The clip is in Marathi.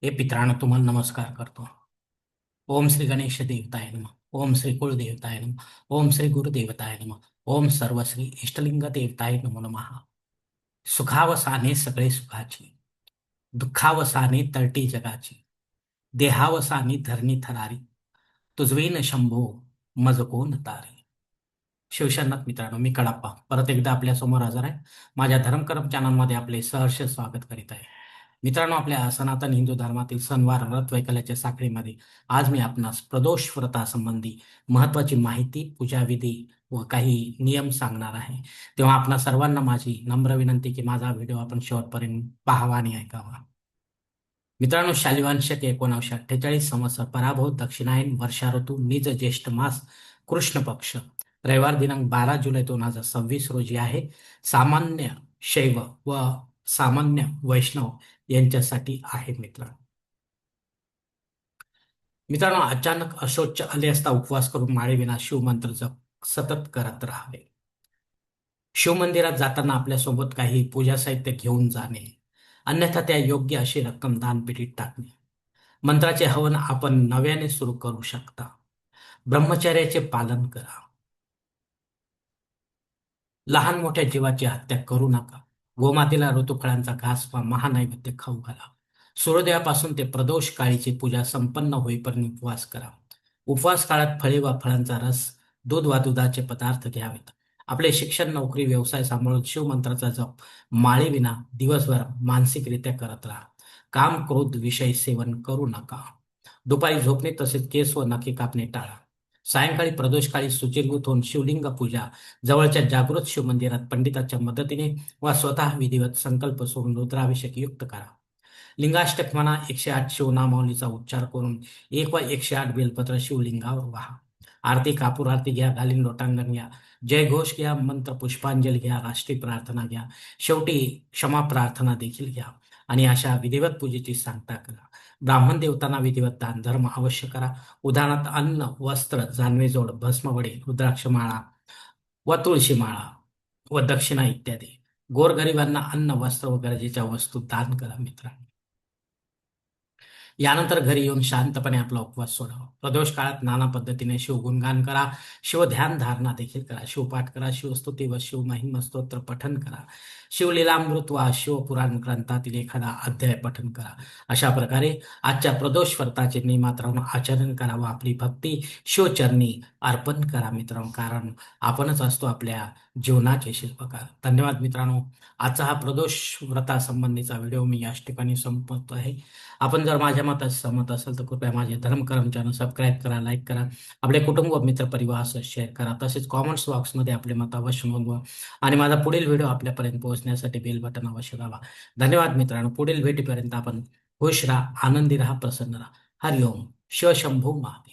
हे पितरांनो तुम्हाला नमस्कार करतो. ओम श्री गणेश देवताय नमः. ओम श्री कुलदेवताय नमः. ओम श्री गुरुदेवताय नमः. ओम सर्वश्री इष्टलिंग देवताय नमो नमः. सुखावसाने सगळे सुखाची, दुःखावसाने तळटी जगाची, देहावसाने धरणी थरारी, तुझवीन शंभो मज कोण तारी. शिवशरणात मित्रांनो, मी कडाप्पा परत एकदा आपल्या समोर हजर आहे. माझ्या धर्मकरम चॅनलमध्ये आपले सहर्ष स्वागत करीत आहे. मित्रांनो, आपल्या सनातन हिंदू धर्मातील सणवार व्रत वैकल्याच्या साखळीमध्ये आज मी आपणास प्रदोष व्रतासंबंधी महत्त्वाची माहिती, पूजाविधी व काही नियम सांगणार आहे. तेव्हा आपणा सर्वांना माझी नम्र विनंती की माझा व्हिडिओ आपण शेवटपर्यंत पाहावा आणि ऐकावा. मित्रांनो, शालिवान शके 1948 संवत्सर पराभव दक्षिणायन वर्षा ऋतू निज ज्येष्ठ मास कृष्ण पक्ष रविवार दिनांक 12 जुलै 2026 रोजी आहे. सामान्य शैव व सामान्य वैष्णव यांच्यासाठी आहे मित्रांनो. मित्रांनो, अचानक अशौच आले असता उपवास करून माळेविना शिवमंत्र जप सतत करत राहावे. शिवमंदिरात जाताना आपल्यासोबत काही पूजा साहित्य घेऊन जाणे, अन्यथा त्या योग्य अशी रक्कम दानपेटीत टाकणे. मंत्राचे हवन आपण नव्याने सुरू करू शकता. ब्रह्मचर्याचे पालन करा. लहान मोठ्या जीवाची हत्या करू नका. गोमातेला ऋतुफळांचा घास वा महानैवेद्य खाऊ घाला. सूर्योदयापासून ते प्रदोष काळीची पूजा संपन्न होईपर्यंत उपवास करा. उपवास काळात फळे वा फळांचा रस, दूध वा दुधाचे पदार्थ घ्यावेत. आपले शिक्षण, नोकरी, व्यवसाय सांभाळून शिवमंत्राचा जप माळेविना दिवसभर मानसिकरित्या करत राहा. काम, क्रोध, विषय सेवन करू नका. दुपारी झोपणे तसेच केस व नखे कापणे टाळा. सायंकाळी प्रदोषकाळी शुचिर्भूत होऊन शिवलिंग पूजा, जवळच्या जागृत शिवमंदिरात पंडिताच्या मदतीने वा स्वतः विधिवत संकल्प सोडून रुद्राभिषेक युक्त करा. लिंगाष्टक म्हणा. 108 शिवनामावलीचा उच्चार करून 1 वा 108 बेलपत्र शिवलिंगावर वाहा. आरती, कापूर आरती घ्या, घालीन लोटांगण घ्या, जयघोष घ्या, मंत्र पुष्पांजली घ्या, राष्ट्रीय प्रार्थना घ्या, शेवटी क्षमा प्रार्थना देखील घ्या आणि अशा विधिवत पूजेची सांगता करा. ब्राह्मण देवतांना विधिवत दान धर्म अवश्य करा. उदाहरणार्थ अन्न, वस्त्र, जानवेजोड, भस्मवडे, रुद्राक्षमाळा व तुळशीमाळा व दक्षिणा इत्यादी. गोरगरिबांना अन्न, वस्त्र व गरजेच्या वस्तू दान करा मित्रांनो. यानंतर घरी येऊन शांतपणे आपला उपवास सोडावा. प्रदोष काळात नाना पद्धतीने शिवगुणगान करा, शिवध्यान धारणा देखील करा, शिवपाठ करा, शिवस्तुती व शिवमहिम स्तोत्र पठन करा, शिवलीलामृत वा शिवपुराण ग्रंथातील एखादा अध्याय पठन करा. अशा प्रकारे आजच्या प्रदोष व्रताचे नियमात राहून आचरण करा व आपली भक्ती शिवचरणी अर्पण करा मित्रांनो, कारण आपणच असतो आपल्या जीवनाचे शिल्पकार. धन्यवाद मित्रांनो. आजचा हा प्रदोष व्रतासंबंधीचा व्हिडिओ मी याच ठिकाणी संपवतो आहे. आपण जर माझ्या मतात सहमत असाल तर कृपया माझे धर्मकरम चॅनल सबस्क्राईब करा, लाईक करा, आपले कुटुंब व मित्रपरिवारासह शेअर करा. तसेच कॉमेंट्स बॉक्समध्ये आपले मत अवश्य नोंदवा आणि माझा पुढील व्हिडिओ आपल्यापर्यंत पोहोचण्यासाठी बेल बटन अवश्य दाबा. धन्यवाद मित्रांनो. पुढील भेटीपर्यंत आपण खुश राहा, आनंदी राहा, प्रसन्न राहा. हरिओम. शिवशंभू महादेव.